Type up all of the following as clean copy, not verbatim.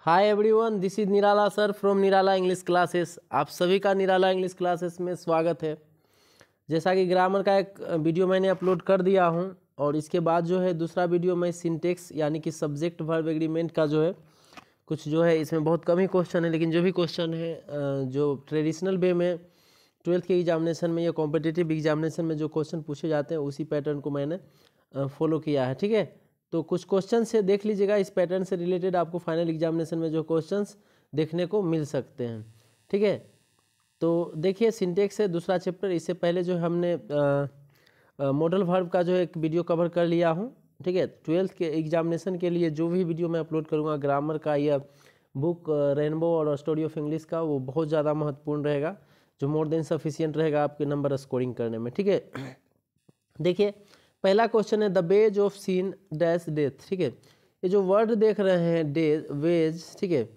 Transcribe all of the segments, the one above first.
Hi everyone, this is Nirala sir from Nirala English classes. आप सभी का निराला English classes में स्वागत है। जैसा कि ग्रामर का एक वीडियो मैंने अपलोड कर दिया हूं और इसके बाद जो है दूसरा वीडियो में सिंटेक्स यानी कि सब्जेक्ट वर्ब एग्रीमेंट का जो है कुछ जो है इसमें बहुत कम ही क्वेश्चन है, लेकिन जो भी क्वेश्चन है जो ट्रेडिशनल वे में 12th के एग्जामिनेशन में या कॉम्पिटिटिव एग्जामिनेशन में जो क्वेश्चन पूछे जाते हैं उसी पैटर्न को मैंने फॉलो किया है। ठीक है, तो कुछ क्वेश्चन से देख लीजिएगा, इस पैटर्न से रिलेटेड आपको फाइनल एग्जामिनेशन में जो क्वेश्चंस देखने को मिल सकते हैं। ठीक है, तो देखिए सिंटेक्स है दूसरा चैप्टर। इससे पहले जो हमने मॉडल वर्ब का जो एक वीडियो कवर कर लिया हूँ। ठीक है, 12th के एग्जामिनेशन के लिए जो भी वीडियो मैं अपलोड करूँगा ग्रामर का या बुक रेनबो और स्टोरी ऑफ इंग्लिश का, वो बहुत ज़्यादा महत्वपूर्ण रहेगा, जो मोर देन सफिशियंट रहेगा आपके नंबर स्कोरिंग करने में। ठीक है, देखिए पहला क्वेश्चन है the wages of sin dash death. ठीक है, ये जो वर्ड देख रहे हैं डे वेज, ठीक है,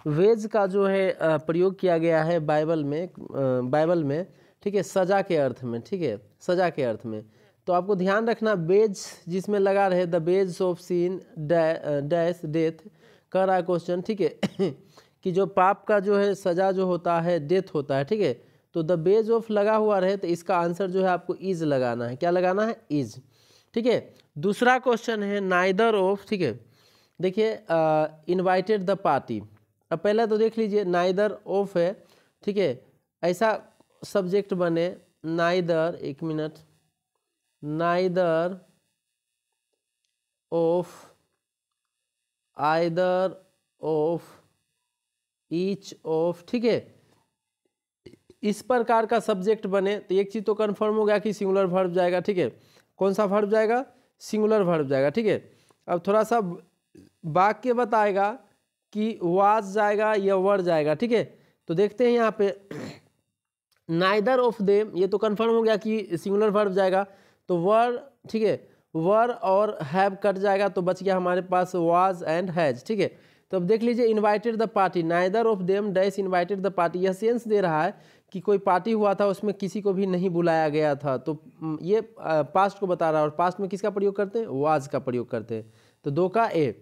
वेज का जो है प्रयोग किया गया है बाइबल में। ठीक है, सजा के अर्थ में। ठीक है, सजा के अर्थ में। तो आपको ध्यान रखना बेज जिसमें लगा रहे the wages of sin dash death कर रहा है क्वेश्चन। ठीक है कि जो पाप का जो है सजा जो होता है डेथ होता है। ठीक है, तो द बेज ऑफ लगा हुआ रहे तो इसका आंसर जो है आपको इज लगाना है। क्या लगाना है? इज। ठीक है, दूसरा क्वेश्चन है नाइदर ऑफ। ठीक है, देखिए इनवाइटेड द पार्टी। अब पहले तो देख लीजिए नाइदर ऑफ है। ठीक है, ऐसा सब्जेक्ट बने नाइदर, एक minute, neither of, either of, each of. ठीक है, इस प्रकार का सब्जेक्ट बने तो एक चीज़ तो कंफर्म हो गया कि सिंगुलर वर्ब जाएगा। ठीक है, कौन सा वर्ब जाएगा? सिंगुलर वर्ब जाएगा। ठीक है, अब थोड़ा सा वाक्य बताएगा कि वाज जाएगा या वर जाएगा। ठीक है, तो देखते हैं यहाँ पे नाइदर ऑफ देम, ये तो कंफर्म हो गया कि सिंगुलर वर्ब जाएगा, तो वर। ठीक है, वर और हैव कट जाएगा तो बच गया हमारे पास वाज एंड हैज। ठीक है, तो अब देख लीजिए invited the party, neither of them dash invited the party, यह सेंस दे रहा है कि कोई पार्टी हुआ था उसमें किसी को भी नहीं बुलाया गया था। तो ये पास्ट को बता रहा है और पास्ट में किसका प्रयोग करते हैं? वाज का प्रयोग करते हैं। तो 2 का ए।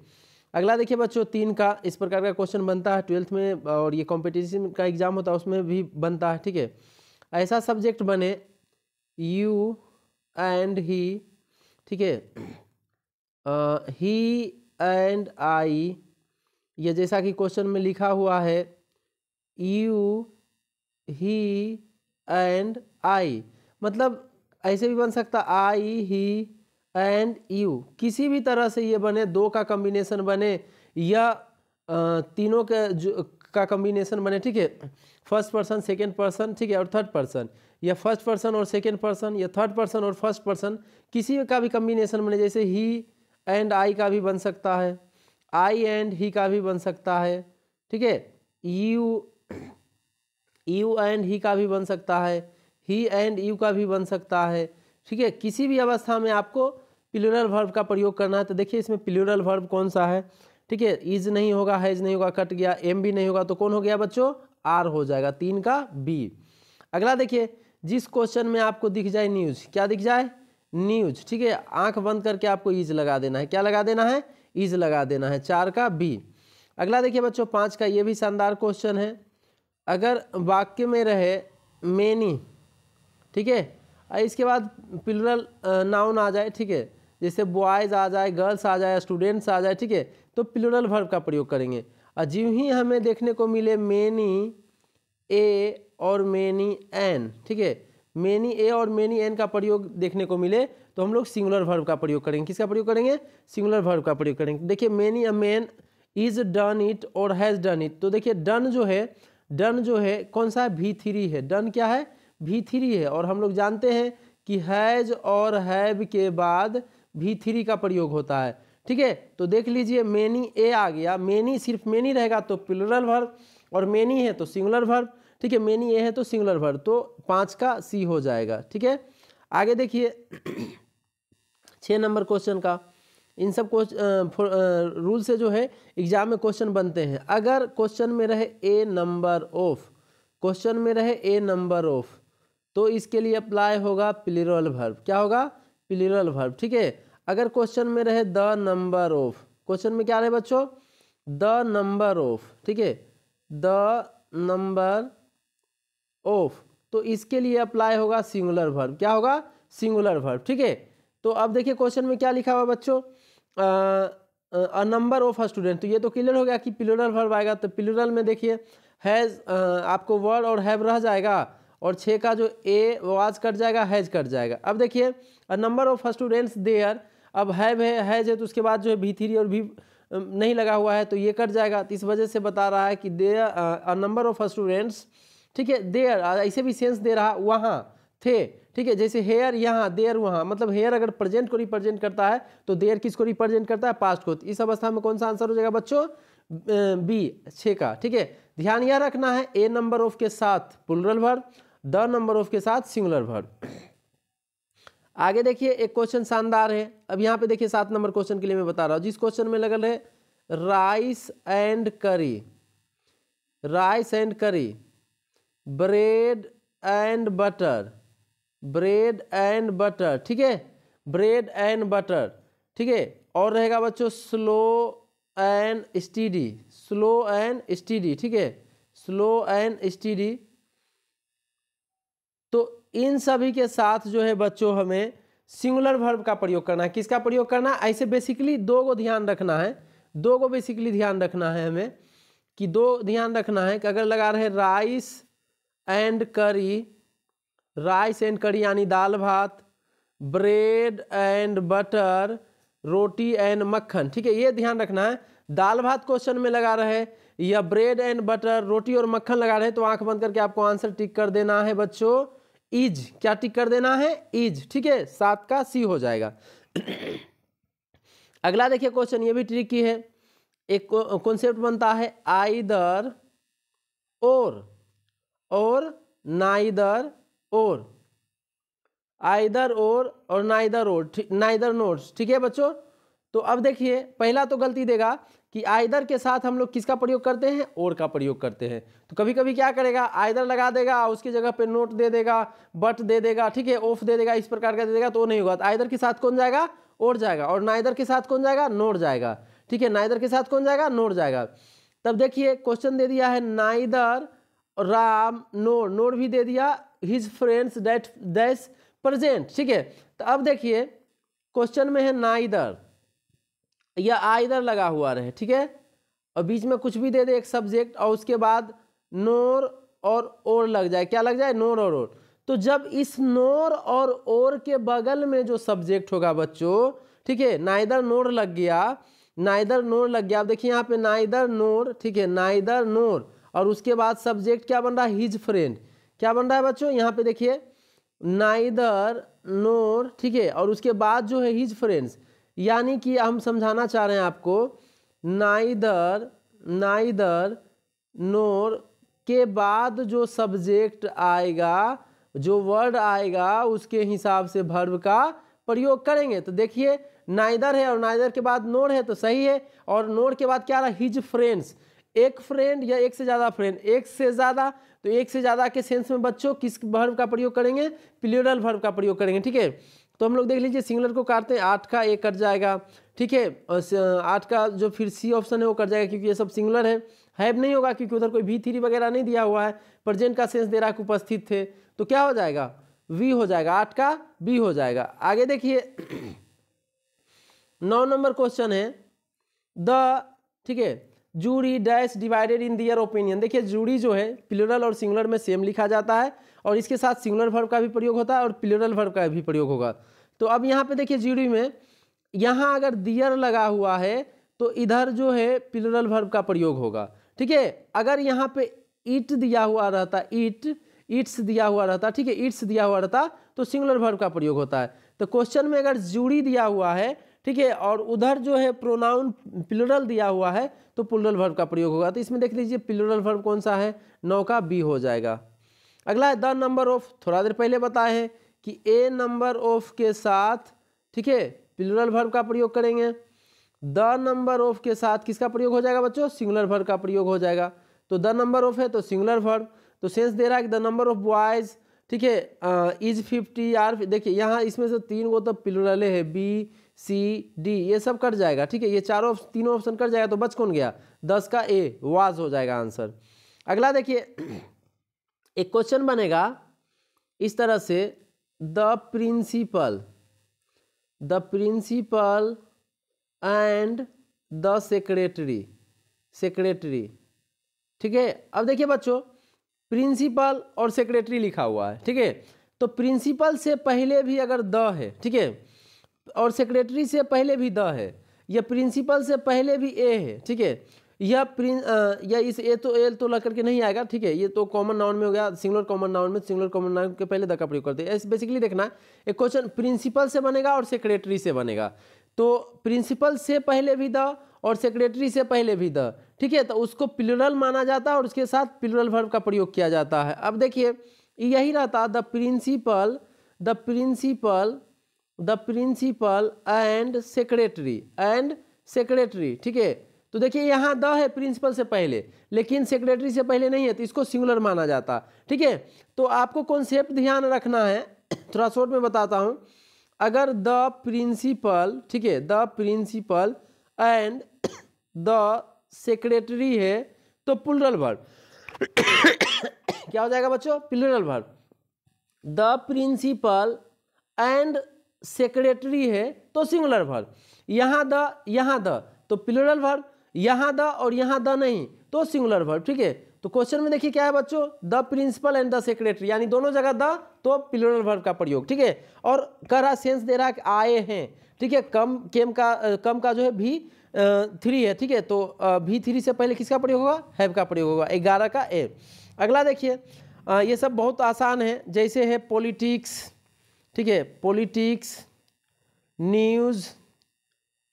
अगला देखिए बच्चों 3 का इस प्रकार का क्वेश्चन बनता है 12th में और ये कॉम्पिटिशन का एग्जाम होता है उसमें भी बनता है। ठीक है, ऐसा सब्जेक्ट बने यू एंड ही। ठीक है, ही एंड आई, ये जैसा कि क्वेश्चन में लिखा हुआ है यू, ही एंड आई, मतलब ऐसे भी बन सकता आई, ही एंड यू, किसी भी तरह से ये बने, 2 का कॉम्बिनेशन बने या तीनों का कॉम्बिनेशन बने। ठीक है, फर्स्ट पर्सन, सेकेंड पर्सन, ठीक है, और थर्ड पर्सन, या फर्स्ट पर्सन और सेकेंड पर्सन, या थर्ड पर्सन और फर्स्ट पर्सन, किसी का भी कॉम्बिनेशन बने। जैसे ही एंड आई का भी बन सकता है, आई एंड ही का भी बन सकता है। ठीक है, यू एंड ही का भी बन सकता है, ही एंड यू का भी बन सकता है। ठीक है, किसी भी अवस्था में आपको प्लूरल वर्ब का प्रयोग करना है। तो देखिए इसमें प्लूरल वर्ब कौन सा है? ठीक है, इज नहीं होगा, हैज नहीं होगा, कट गया, एम भी नहीं होगा, तो कौन हो गया बच्चों? आर हो जाएगा। 3 का बी। अगला देखिए जिस क्वेश्चन में आपको दिख जाए न्यूज, क्या दिख जाए? न्यूज। ठीक है, आंख बंद करके आपको इज लगा देना है। क्या लगा देना है? इज लगा देना है। 4 का बी। अगला देखिए बच्चों 5 का, ये भी शानदार क्वेश्चन है। अगर वाक्य में रहे मेनी, ठीक है, इसके बाद प्लूरल नाउन आ जाए, ठीक है, जैसे बॉयज आ जाए, गर्ल्स आ जाए, स्टूडेंट्स आ जाए, ठीक है, तो प्लूरल वर्ब का प्रयोग करेंगे। और ज्यों ही हमें देखने को मिले मेनी ए और मेनी एन, ठीक है, मेनी ए और मेनी एन का प्रयोग देखने को मिले तो हम लोग सिंगुलर वर्ब का प्रयोग करेंगे। किसका प्रयोग करेंगे? सिंगुलर वर्ब का प्रयोग करेंगे। देखिए many a man is done it और हैज़ डन इट, तो देखिए डन जो है कौन सा है? V3 है। डन क्या है? V3 है। और हम लोग जानते हैं कि हैज और हैव के बाद V3 का प्रयोग होता है। ठीक है, तो देख लीजिए मेनी ए आ गया, मेनी सिर्फ मेनी रहेगा तो प्लूरल वर्ब, और मेनी है तो सिंगुलर वर्ब। ठीक है, मेनी ए है तो सिंगुलर वर्ब, तो 5 का सी हो जाएगा। ठीक है, आगे देखिए 6 नंबर क्वेश्चन का, इन सब रूल से जो है एग्जाम में क्वेश्चन बनते हैं। अगर क्वेश्चन में रहे ए नंबर ऑफ, क्वेश्चन में रहे ए नंबर ऑफ, तो इसके लिए अप्लाई होगा प्लूरल वर्ब। क्या होगा? Plural verb. ठीक है, अगर क्वेश्चन में रहे द नंबर ऑफ, क्वेश्चन में क्या रहे बच्चों? द नंबर ऑफ, ठीक है, द नंबर ऑफ, तो इसके लिए अप्लाई होगा सिंगुलर वर्ब। क्या होगा? सिंगुलर वर्ब, ठीक है। तो अब देखिए क्वेश्चन में क्या लिखा हुआ बच्चों, अ नंबर ऑफ स्टूडेंट, तो ये तो क्लियर हो गया कि प्लूरल वर्ब आएगा। तो प्लूरल में देखिए हैज़, आपको वर्ड और हैव रह जाएगा, और 6 का जो ए वाज कट जाएगा, हैज कट जाएगा। अब देखिए a number of students there, अब हैव है, हैज है, तो उसके बाद जो है भी3 और भी नहीं लगा हुआ है, तो ये कट जाएगा। तो इस वजह से बता रहा है कि there a number of students, ठीक है, देयर ऐसे भी सेंस दे रहा वहाँ थे, ठीक है, जैसे हेयर यहाँ, देयर वहाँ, मतलब हेयर अगर प्रेजेंट को रिप्रेजेंट करता है तो देयर किसको रिप्रेजेंट करता है? पास्ट को। इस अवस्था में कौन सा आंसर हो जाएगा बच्चों? बी 6 का, ठीक है। ध्यान यह रखना है ए नंबर ऑफ के साथ plural verb, the number of के साथ सिंगुलर वर्ब। आगे देखिए एक क्वेश्चन शानदार है। अब यहाँ पे देखिए 7 नंबर क्वेश्चन के लिए मैं बता रहा हूँ, जिस क्वेश्चन में लगल है राइस एंड करी, राइस एंड करी, bread and butter, bread and butter, ठीक है, ब्रेड एंड बटर, ठीक है। और रहेगा बच्चों slow and steady, slow and steady, ठीक है, स्लो एंड स्टीडी। तो इन सभी के साथ जो है बच्चों हमें सिंगुलर वर्ब का प्रयोग करना है। किसका प्रयोग करना है? ऐसे बेसिकली 2 को ध्यान रखना है, 2 को बेसिकली ध्यान रखना है हमें, कि 2 ध्यान रखना है कि अगर लगा रहे राइस एंड करी, राइस एंड करी यानी दाल भात, bread and butter, roti and मक्खन, ठीक है, ये ध्यान रखना है। दाल भात क्वेश्चन में लगा रहे या ब्रेड एंड बटर, रोटी और मक्खन लगा रहे, तो आंख बंद करके आपको आंसर टिक कर देना है बच्चों इज। क्या टिक कर देना है? इज, ठीक है, 7 का सी हो जाएगा। अगला देखिए क्वेश्चन, ये भी ट्रिकी है। एक कॉन्सेप्ट बनता है आइदर और नाइदर और, आइदर और नाइदर और, नाइदर नोट्स, ठीक है बच्चों। तो अब देखिए पहला तो गलती देगा कि आइदर के साथ हम लोग किसका प्रयोग करते हैं? और का प्रयोग करते हैं। तो कभी कभी क्या करेगा, आइदर लगा देगा, उसकी जगह पे नोट दे देगा, बट दे देगा, ठीक है, ऑफ दे देगा, इस प्रकार का दे देगा, तो नहीं होगा। तो आइदर के साथ कौन जाएगा? और जाएगा। और नाइदर के साथ कौन जाएगा? नोट जाएगा, ठीक है, नाइदर के साथ कौन जाएगा? नोट जाएगा। तब देखिए क्वेश्चन दे दिया है नाइदर राम नोर, नोर भी दे दिया, हिज फ्रेंड्स दैट्स प्रेजेंट, ठीक है। तो अब देखिए क्वेश्चन में है नाइदर या आइदर लगा हुआ रहे, ठीक है, और बीच में कुछ भी दे दे एक सब्जेक्ट, और उसके बाद नोर और लग जाए। क्या लग जाए? नोर और। तो जब इस नोर और के बगल में जो सब्जेक्ट होगा बच्चों, ठीक है, नाइदर नोर लग गया, नाइदर नोर लग गया। अब देखिए यहाँ पे नाइदर नोर, ठीक है, नाइदर नोर, और उसके बाद सब्जेक्ट क्या बन रहा है? His friend. क्या बन रहा है बच्चों? यहाँ पे देखिए नाइदर नोर, ठीक है, और उसके बाद जो है हिज फ्रेंड्स, यानी कि हम समझाना चाह रहे हैं आपको, नाइदर नोर के बाद जो सब्जेक्ट आएगा, जो वर्ड आएगा, उसके हिसाब से वर्ब का प्रयोग करेंगे। तो देखिए नाइदर है और नाइदर के बाद नोर है, तो सही है। और नोर के बाद क्या रहा? हिज फ्रेंड्स, एक फ्रेंड या एक से ज़्यादा फ्रेंड, एक से ज़्यादा, तो एक से ज़्यादा के सेंस में बच्चों किस वर्ब का प्रयोग करेंगे? प्लूरल वर्ब का प्रयोग करेंगे, ठीक है। तो हम लोग देख लीजिए सिंगुलर को काटते हैं, 8 का ए कट जाएगा, ठीक है, और 8 का जो फिर सी ऑप्शन है वो कट जाएगा, क्योंकि ये सब सिंगुलर है। हैव नहीं होगा क्योंकि उधर कोई भी3 वगैरह नहीं दिया हुआ है, प्रेजेंट का सेंस दे रहा है कि उपस्थित थे, तो क्या हो जाएगा? वी हो जाएगा, 8 का बी हो जाएगा। आगे देखिए 9 नंबर क्वेश्चन है द, ठीक है, jury dash divided in their opinion. देखिए जूरी जो है प्लूरल और सिंगुलर में सेम लिखा जाता है, और इसके साथ सिंगुलर वर्ब का भी प्रयोग होता है और प्लूरल वर्ब का भी प्रयोग होगा। तो अब यहाँ पे देखिए जूरी में यहाँ अगर दियर लगा हुआ है तो इधर जो है प्लूरल वर्ब का प्रयोग होगा, ठीक है। अगर यहाँ पे इट दिया हुआ रहता, इट्स दिया हुआ रहता, ठीक है, इट्स दिया हुआ रहता, तो सिंगुलर वर्ब का प्रयोग होता है। तो क्वेश्चन में अगर जूरी दिया हुआ है, ठीक है, और उधर जो है प्रोनाउन प्लूरल दिया हुआ है, तो प्लूरल वर्ब का प्रयोग होगा। तो इसमें देख लीजिए प्लूरल वर्ब कौन सा है? 9 का बी हो जाएगा। अगला है द नंबर ऑफ, थोड़ा देर पहले बताए हैं कि ए नंबर ऑफ के साथ, ठीक है, प्लूरल वर्ब का प्रयोग करेंगे। द नंबर ऑफ के साथ किसका प्रयोग हो जाएगा बच्चों? सिंगुलर वर्ब का प्रयोग हो जाएगा। तो द नंबर ऑफ है तो सिंगुलर वर्ब, तो सेंस दे रहा है कि द नंबर ऑफ बॉयज, ठीक है, इज 50 यार। देखिए यहाँ इसमें से 3 को तो प्लूरल है, बी सी डी ये सब कट जाएगा, ठीक है। ये तीनों ऑप्शन कट जाएगा तो बच कौन गया? 10 का ए वाज हो जाएगा आंसर। अगला देखिए, एक क्वेश्चन बनेगा इस तरह से, the principal and the secretary, ठीक है। अब देखिए बच्चों, प्रिंसिपल और सेक्रेटरी लिखा हुआ है, ठीक है। तो प्रिंसिपल से पहले भी अगर द है, ठीक है, और सेक्रेटरी से पहले भी द है, या प्रिंसिपल से पहले भी ए है, ठीक है, या इस ए तो एल तो लग करके नहीं आएगा, ठीक है। ये तो कॉमन नाउन में हो गया, सिंगुलर कॉमन नाउन में सिंगुलर कॉमन नाउन के पहले द का प्रयोग करते हैं। बेसिकली देखना, एक क्वेश्चन प्रिंसिपल से बनेगा और सेक्रेटरी से बनेगा, तो प्रिंसिपल से पहले भी द और सेक्रेटरी से पहले भी द, ठीक है, तो उसको प्लूरल माना जाता है और उसके साथ प्लूरल वर्ब का प्रयोग किया जाता है। अब देखिए यही रहता, द प्रिंसिपल एंड सेक्रेटरी, ठीक है। तो देखिए यहाँ द है प्रिंसिपल से पहले, लेकिन सेक्रेटरी से पहले नहीं है, तो इसको सिंगुलर माना जाता, ठीक है। तो आपको कॉन्सेप्ट ध्यान रखना है, थोड़ा शॉर्ट में बताता हूँ। अगर द प्रिंसिपल, ठीक है, the principal and the secretary है तो प्लूरल वर्ब क्या हो जाएगा बच्चों? Plural verb. The principal and secretary है तो सिंगुलर वर्ब। यहाँ द तो प्लूरल वर्ब, यहाँ द और यहाँ द नहीं तो सिंगुलर वर्ब, ठीक है। तो क्वेश्चन में देखिए क्या है बच्चों, the principal and the secretary, यानी दोनों जगह द तो प्लूरल वर्ब का प्रयोग, ठीक है। और कह रहा सेंस दे रहा है कि आए हैं, ठीक है। कम का जो है भी 3 है, ठीक है। तो भी 3 से पहले किसका प्रयोग होगा? हैव का प्रयोग होगा। 11 का ए। अगला देखिए, ये सब बहुत आसान है, जैसे है पॉलिटिक्स, ठीक है, पॉलिटिक्स, न्यूज़,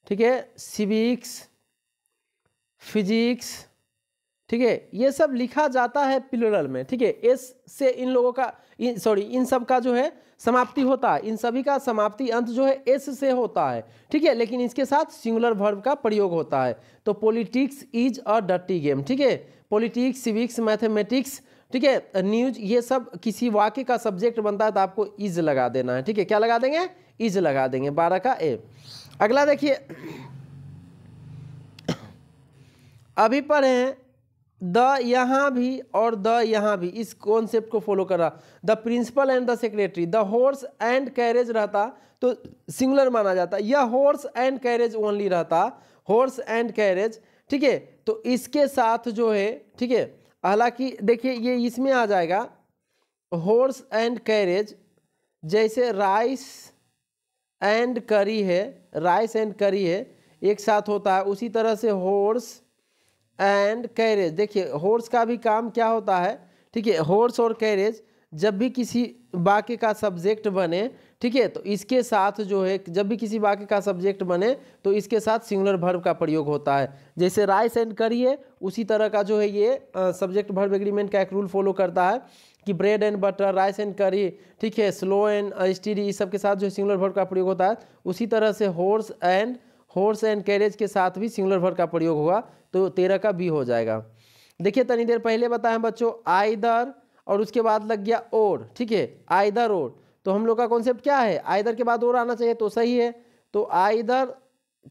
ठीक है, सिविक्स, फिजिक्स, ठीक है, ये सब लिखा जाता है प्लूरल में, ठीक है। एस से इन लोगों का इन सब का जो है समाप्ति होता है, इन सभी का समाप्ति अंत जो है एस से होता है, ठीक है, लेकिन इसके साथ सिंगुलर वर्ब का प्रयोग होता है। तो politics is a dirty game, ठीक है। पॉलिटिक्स, सिविक्स, मैथमेटिक्स, ठीक है, न्यूज, ये सब किसी वाक्य का सब्जेक्ट बनता है तो आपको इज लगा देना है, ठीक है। क्या लगा देंगे? इज लगा देंगे। 12 का ए। अगला देखिए, अभी पढ़े हैं द यहाँ भी और द यहाँ भी, इस कॉन्सेप्ट को फॉलो कर रहा। The principal and the secretary, the horse and carriage रहता तो सिंगुलर माना जाता, या हॉर्स एंड कैरेज ओनली रहता, हॉर्स एंड कैरेज, ठीक है। तो इसके साथ जो है, ठीक है, हालांकि देखिए ये इसमें आ जाएगा हॉर्स एंड कैरेज, जैसे राइस एंड करी है, राइस एंड करी है एक साथ होता है, उसी तरह से हॉर्स एंड कैरेज। देखिए हॉर्स का भी काम क्या होता है, ठीक है, हॉर्स और कैरेज जब भी किसी वाक्य का सब्जेक्ट बने, ठीक है, तो इसके साथ जो है, जब भी किसी वाक्य का सब्जेक्ट बने तो इसके साथ सिंगुलर वर्ब का प्रयोग होता है। जैसे राइस एंड करी है, उसी तरह का जो है ये सब्जेक्ट वर्ब एग्रीमेंट का एक रूल फॉलो करता है कि bread and butter, rice and करी, ठीक है, स्लो एंड स्टीडी, इस सब के साथ जो सिंगुलर वर्ब का प्रयोग होता है। उसी तरह से हॉर्स एंड कैरेज के साथ भी सिंगुलर वर्ब का प्रयोग होगा, तो 13 का बी हो जाएगा। देखिए तनी देर पहले बताएं बच्चों, आइदर और उसके बाद लग गया और, ठीक है, आइदर और, तो हम लोग का कॉन्सेप्ट क्या है, आइदर के बाद और आना चाहिए, तो सही है। तो आइदर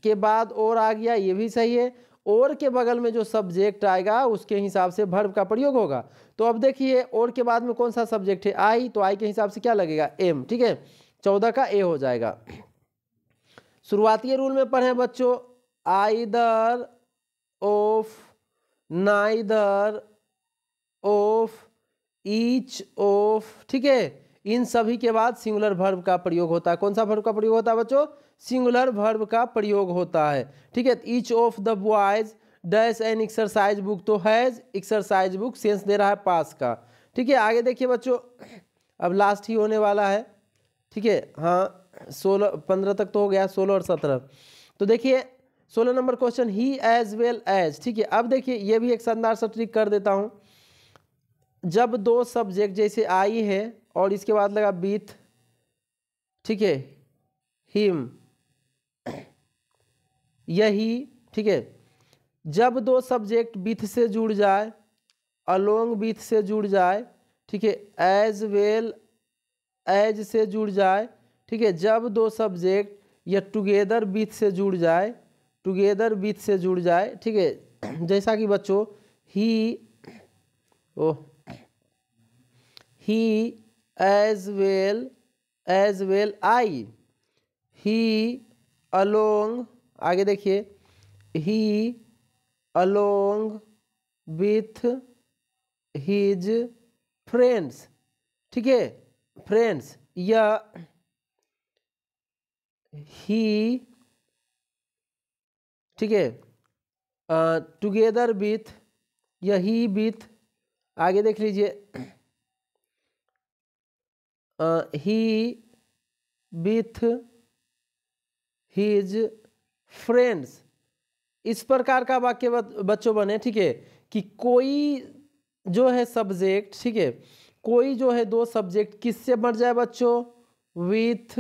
के बाद और आ गया, ये भी सही है। और के बगल में जो सब्जेक्ट आएगा उसके हिसाब से वर्ब का प्रयोग होगा। तो अब देखिए और के बाद में कौन सा सब्जेक्ट है? आई, तो आई के हिसाब से क्या लगेगा? एम, ठीक है। 14 का ए हो जाएगा। शुरुआती रूल में पढ़े बच्चों, either of, neither of, each of, ठीक है, इन सभी के बाद सिंगुलर वर्ब का प्रयोग होता है। कौन सा वर्ब का प्रयोग होता है बच्चों? सिंगुलर वर्ब का प्रयोग होता है, ठीक है। Each of the boys dash an exercise book, तो has exercise book sense they रहा है पास का, ठीक है। आगे देखिए बच्चों, अब लास्ट ही होने वाला है, ठीक है, हाँ 15 तक तो हो गया, 16 और 17। तो देखिए 16 नंबर क्वेश्चन, ही एज वेल एज, ठीक है। अब देखिए ये भी एक शानदार सा ट्रिक कर देता हूँ। जब दो सब्जेक्ट जैसे आई है और इसके बाद लगा विथ, ठीक है, हिम, यही, ठीक है, जब दो सब्जेक्ट विथ से जुड़ जाए, अलोंग विथ से जुड़ जाए, ठीक है, एज वेल एज से जुड़ जाए, ठीक है, जब दो सब्जेक्ट या टुगेदर विथ से जुड़ जाए, टुगेदर विथ से जुड़ जाए, ठीक है। जैसा कि बच्चों he as well I, he along, आगे देखिए, he along with his friends, ठीक है, फ्रेंड्स, या ही, ठीक है, टुगेदर विथ, या ही विथ, आगे देख लीजिए, ही विथ हिज फ्रेंड्स। इस प्रकार का वाक्य बच्चों बने, ठीक है, कि कोई जो है सब्जेक्ट, ठीक है, कोई जो है दो सब्जेक्ट किससे बढ़ जाए बच्चों, विथ,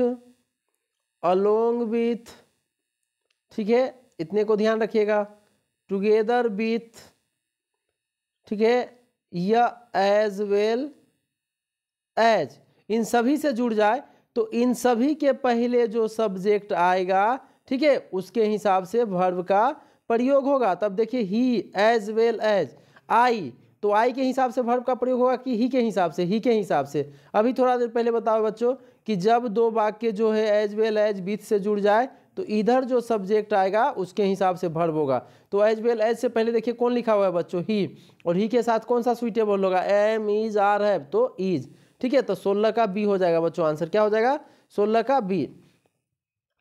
अलोंग विथ, ठीक है, इतने को ध्यान रखिएगा, टुगेदर विथ, ठीक है, या एज वेल एज, इन सभी से जुड़ जाए तो इन सभी के पहले जो सब्जेक्ट आएगा, ठीक है, उसके हिसाब से वर्ब का प्रयोग होगा। तब देखिए ही एज वेल एज आई, तो आई के हिसाब से वर्ब का प्रयोग होगा कि ही के हिसाब से, ही के हिसाब से। अभी थोड़ा देर पहले बताओ बच्चों कि जब दो वाक्य जो है एज वेल एज विथ से जुड़ जाए तो इधर जो सब्जेक्ट आएगा उसके हिसाब से वर्ब होगा। तो एज वेल एज से पहले देखिए कौन लिखा हुआ है बच्चों, ही, और ही के साथ कौन सा सुइटेबल होगा, एम, इज, आर, हैव, तो इज, ठीक है। तो 16 का बी हो जाएगा बच्चों, आंसर क्या हो जाएगा, 16 का बी।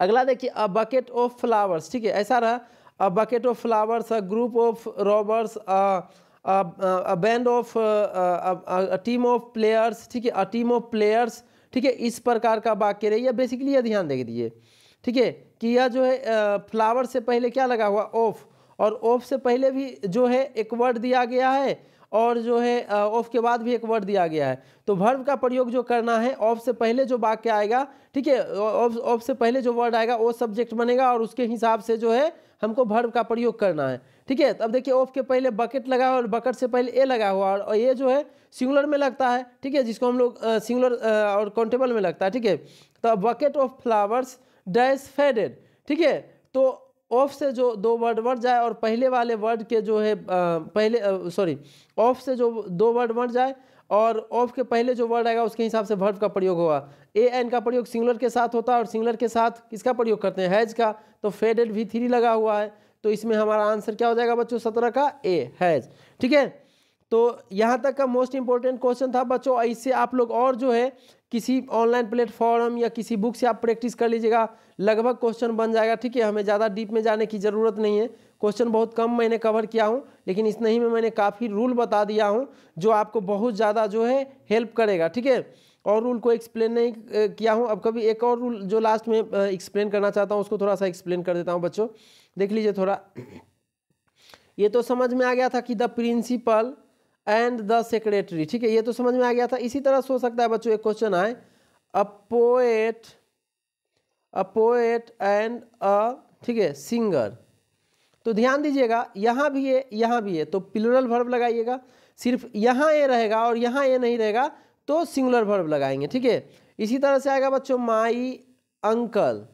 अगला देखिए, अ बकेट ऑफ फ्लावर्स, ठीक है, ऐसा रहा, a bucket of flowers, a group of robbers, a band of, a team of players, ठीक है, अ टीम ऑफ प्लेयर्स, ठीक है, इस प्रकार का वाक्य रही है। बेसिकली ये ध्यान दे दीजिए, ठीक है, कि यह जो है फ्लावर से पहले क्या लगा हुआ, ऑफ, और ऑफ से पहले भी जो है एक वर्ड दिया गया है, और जो है ऑफ के बाद भी एक वर्ड दिया गया है। तो वर्ब का प्रयोग जो करना है, ऑफ से पहले जो वाक्य आएगा, ठीक है, ऑफ से पहले जो वर्ड आएगा वो सब्जेक्ट बनेगा, और उसके हिसाब से जो है हमको वर्ब का प्रयोग करना है, ठीक है। अब देखिए ऑफ के पहले बकेट लगा हुआ और बकेट से पहले ए लगा हुआ, और ये जो है सिंगुलर में लगता है, ठीक है, जिसको हम लोग सिंगुलर और काउंटेबल में लगता है, ठीक है। तो bucket of flowers dash faded, ठीक है, तो ऑफ से जो दो वर्ड बढ़ जाए और पहले वाले वर्ड के जो है ऑफ से जो दो वर्ड बढ़ जाए और ऑफ के पहले जो वर्ड आएगा उसके हिसाब से वर्ब का प्रयोग होगा। ए एन का प्रयोग सिंगुलर के साथ होता है और सिंगुलर के साथ किसका प्रयोग करते हैं, हैज का। तो फेडेड भी 3 लगा हुआ है, तो इसमें हमारा आंसर क्या हो जाएगा बच्चों, 17 का ए, हैज, ठीक है। तो यहाँ तक का मोस्ट इंपॉर्टेंट क्वेश्चन था बच्चों। इससे आप लोग और जो है किसी ऑनलाइन प्लेटफॉर्म या किसी बुक से आप प्रैक्टिस कर लीजिएगा, लगभग क्वेश्चन बन जाएगा, ठीक है। हमें ज़्यादा डीप में जाने की ज़रूरत नहीं है, क्वेश्चन बहुत कम मैंने कवर किया हूँ, लेकिन इतना ही में मैंने काफ़ी रूल बता दिया हूँ जो आपको बहुत ज़्यादा जो है हेल्प करेगा, ठीक है। और रूल को एक्सप्लेन नहीं किया हूँ, अब कभी एक और रूल जो लास्ट में एक्सप्लेन करना चाहता हूँ उसको थोड़ा सा एक्सप्लेन कर देता हूँ बच्चों। देख लीजिए थोड़ा, ये तो समझ में आ गया था कि the principal and the secretary, ठीक है, ये तो समझ में आ गया था। इसी तरह हो सकता है बच्चों एक क्वेश्चन आए, अ पोएट एंड अ, ठीक है, सिंगर। तो ध्यान दीजिएगा यहाँ भी है यहाँ भी है, तो प्लूरल वर्ब लगाइएगा। सिर्फ यहाँ ए रहेगा और यहाँ ए नहीं रहेगा तो सिंगुलर वर्ब लगाएंगे, ठीक है। इसी तरह से आएगा बच्चों माई अंकल,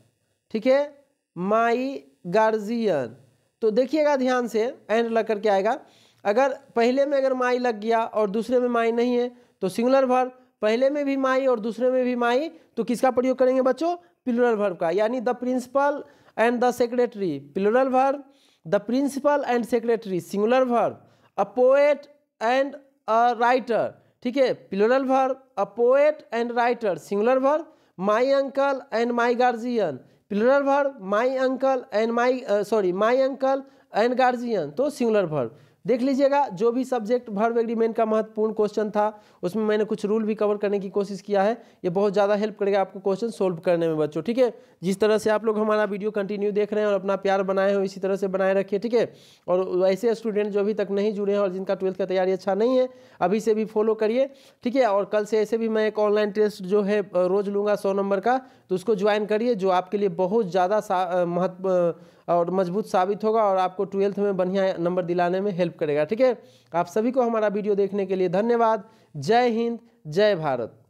ठीक है, माई गार्जियन। तो देखिएगा ध्यान से, एंड लग करके आएगा। अगर पहले में अगर माई लग गया और दूसरे में माई नहीं है तो सिंगुलर वर्ब, पहले में भी माई और दूसरे में भी माई, तो किसका प्रयोग करेंगे बच्चों, प्लूरल वर्ब का। यानी the principal and the secretary plural verb, the principal and secretary singular verb, a poet and a writer, ठीक है, plural verb, a poet and writer singular verb, my uncle and my guardian plural verb, my uncle and my uncle and guardian तो singular verb. देख लीजिएगा जो भी subject verb agreement का महत्वपूर्ण question था उसमें मैंने कुछ रूल भी कवर करने की कोशिश किया है। ये बहुत ज़्यादा हेल्प करेगा आपको क्वेश्चन सोल्व करने में बच्चों, ठीक है। जिस तरह से आप लोग हमारा वीडियो कंटिन्यू देख रहे हैं और अपना प्यार बनाए हो इसी तरह से बनाए रखिए, ठीक है। और ऐसे स्टूडेंट जो अभी तक नहीं जुड़े हैं और जिनका 12th का तैयारी अच्छा नहीं है अभी से भी फॉलो करिए, ठीक है। और कल से ऐसे भी मैं एक ऑनलाइन टेस्ट जो है रोज़ लूँगा 100 नंबर का, तो उसको ज्वाइन करिए जो आपके लिए बहुत ज़्यादा महत्व और मजबूत साबित होगा और आपको 12th में बढ़िया नंबर दिलाने में हेल्प करेगा, ठीक है। आप सभी को हमारा वीडियो देखने के लिए धन्यवाद। जय हिंद, जय भारत।